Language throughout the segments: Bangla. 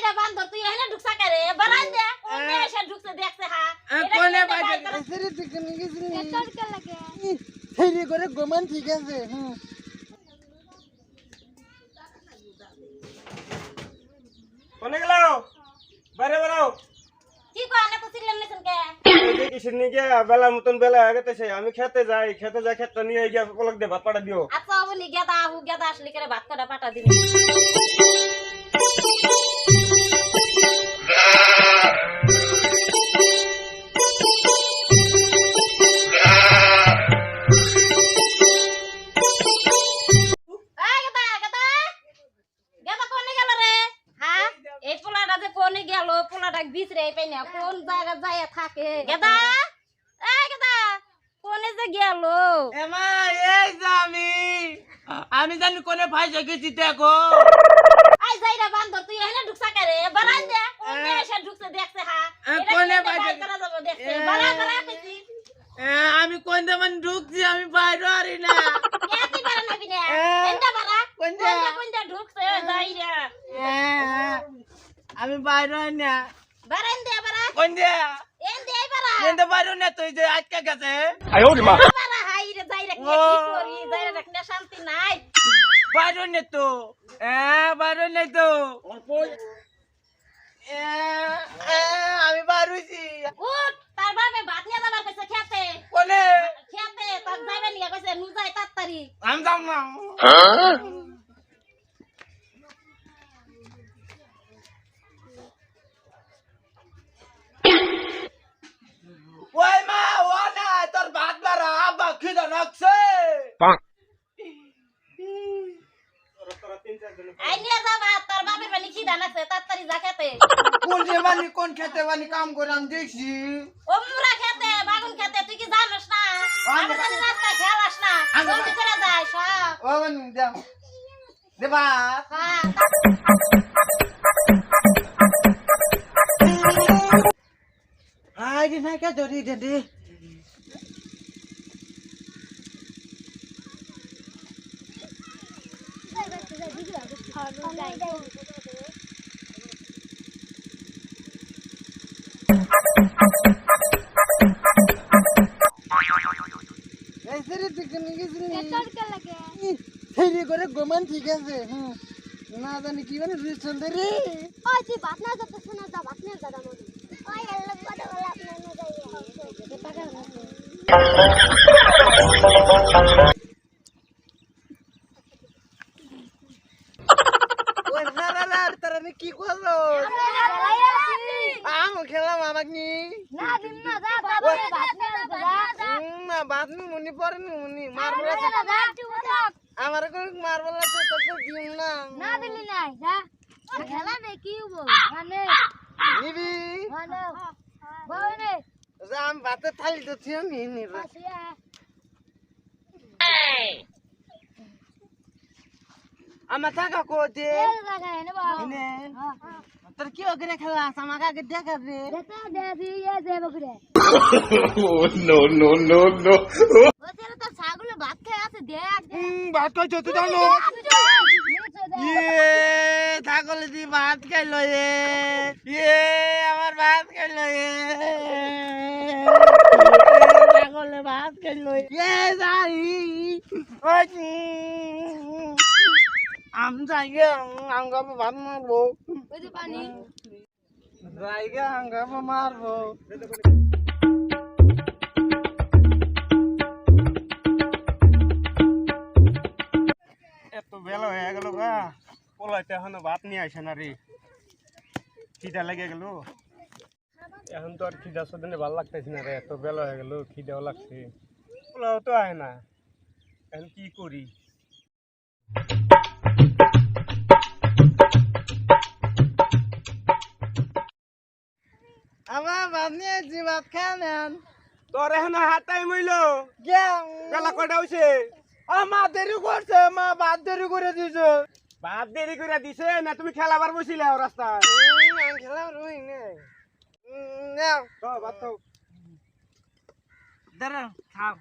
যাইরা বান্দর তুই এখানে ঢুকছা করে বারান দে কোনে এসে ঢুকছে দেখছে হ্যাঁ কোনে বাইরে সেরে দিকে নিয়ে গেছিস তড়কা লাগে হেরি করে গোমান ঠিক আছে কোনে গেলাও বাইরে বেরাও কি কয় না তো চিল্লেন নিছেন কে এই যে কিসের নিয়ে গিয়া বেলার মতন বেলা হয়ে গেছে আমি খেতে যাই খেতটা নিয়ে গিয়া পলক দিয়ে ভাত পাঠা দিও আচ্ছা বলি গেদা আসলি করে ভাত কটা পাটা দিবি কোন জায়গা যায় থাকে গেদা এই গেদা কোনে যে গেল এমা এই যে আমি জানি কোনে ফাইজে গেছি দেখো আই যাইরা বান্দর তুই এখানে ঢুকছা করে বারান দে কোনে এসে ঢুকছে দেখছে হ্যাঁ কোনে বাইরে করা যাবে দেখছে বারা করা কইছি আমি কোন দেমান ঢুকছি আমি বাইরে আরি না কেতি বারা নাবি না এন্ডা বারা কোনটা ঢুকছে যাইরা আমি বাইরে আই না বারান দে বারা কোন দে এন্ডে বারা এন্ডে বাইরে না তুই যে আটকা গেছে বারা হাইরে যাইরা কি করি যাইরা রাখনা শান্তি নাই বাইরে নে তো বাইরে নাই তো আমি বাইরেছি উঠ তার বাবা ভাত নিয়ে যাবার কইছে খেতে কোনে তার যাইবা নিয়ে কইছে নু যাই তাড়াতাড়ি আমি যাম না ওই মা ও না তোর ভাত বাড়া আব্বা খিদা লাগছে আই নিয়ে যাবা তোর বাবার বাড়ি খিদা লাগছে তাড়াতাড়ি যা খেতে কোন যে বানি কোন খেতে বানি কাম করে আমি দেখছি ও মুরা খেতে বাগুন খেতে তুই কি জানোস না আমাদের রাস্তা খেলাস না জলদি করে যাই সব ও বানি দাও দেবা হ্যাঁ আই দিনা কে ধরি দে এই সেরে দিকে নিয়ে গেছিস তড়কা লাগে হেরি করে গোমান ঠিক আছে না জানি কি মানে রুই সুন্দরী ওই তুই ভাত না যাতে শোনা যা ভাত নিয়ে যা মনে ওই আল্লাহ বড় বড় আপনি না যাইয়ে পাগল ওই না না না তোরা নি কি করলো আম খেলাম আমাক নি না দিন না যা বাবা ভাত নিয়ে যা না বাদ নি মুনি পরে নি মুনি মারবো আমার কোন মারবো না তো তো দিন না না দিলি নাই যা খেলা নে কি হবো মানে নিবি মানে বনে যা আমি ভাতে থালি তো ছিল নি নি আমার টাকা কো দে নে তোর কি ওগরে খেলা আমাকে আগে দেখা দে দেতা দে দিয়ে দে বকরে no ওদের তো ছাগল ভাত খেয়ে আছে দে ভাত খাইছো তুই জানো ছাগলে দি ভাত খাইলো আমার ভাত খাইলো ছাগলে ভাত খাইলো আম যাইগে আঙ্গামে ভাত মারবো ওই যে পানি যাইগে আঙ্গামে মারবো এত বেলা হয়ে গেল গা পোলাইতে এখনো ভাত নিয়ে আসে না রে খিদা লেগে গেল এখন তো আর খিদা সদিনে ভালো লাগতেছে না রে এত বেলা হয়ে গেল খিদাও লাগছে পোলাও তো আয় না এখন কি করি আমার ভাত নিয়েছি ভাত খান তোর এখন হাতাই মইল বেলা কটা হইছে মা দেরি করছে মা ভাত দেরি করে দিছে ভাত দেরি করে দিছে না তুমি খেলাবার বসিলে রাস্তায় খেলাম রুই নেই তো ভাত খাও দাঁড়া খাও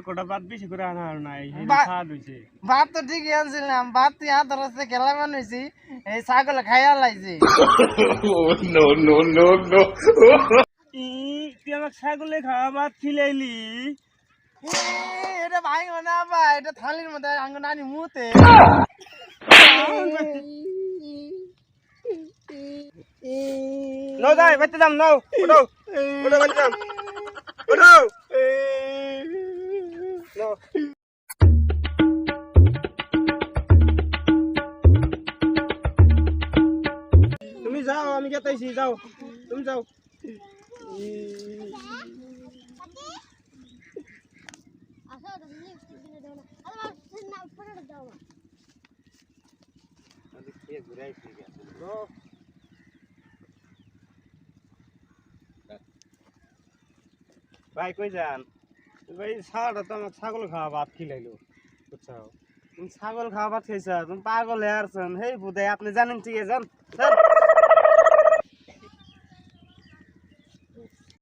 কোটা ভাত বেশি করে আনা আর নাই স্বাদ হইছে ভাত তো ঠিকই আনছিলাম ভাত তুই হাত রাস্তায় খেলা বানাইছি এই ছাগল খাইয়া লাইছে তুই আমাকে ছাগলে খাওয়া ভাত খিলাইলি এটা ভাই না ভাই এটা থালির মধ্যে আঙ্গ নানি মুতে নো যাই বাইতে যাম নাও উঠো উঠো বাইতে যাম উঠো নো তুমি যাও আমি গেতাইছি যাও তুমি যাও ভাই কই যান ভাই সারাটা তো আমার ছাগল খাওয়া ভাত খিলাইলো বুঝছো তুমি ছাগল খাওয়া ভাত খাইছা তুমি পাগল হয়ে আসছেন হেই বুধাই আপনি জানেন ঠিক আছে যান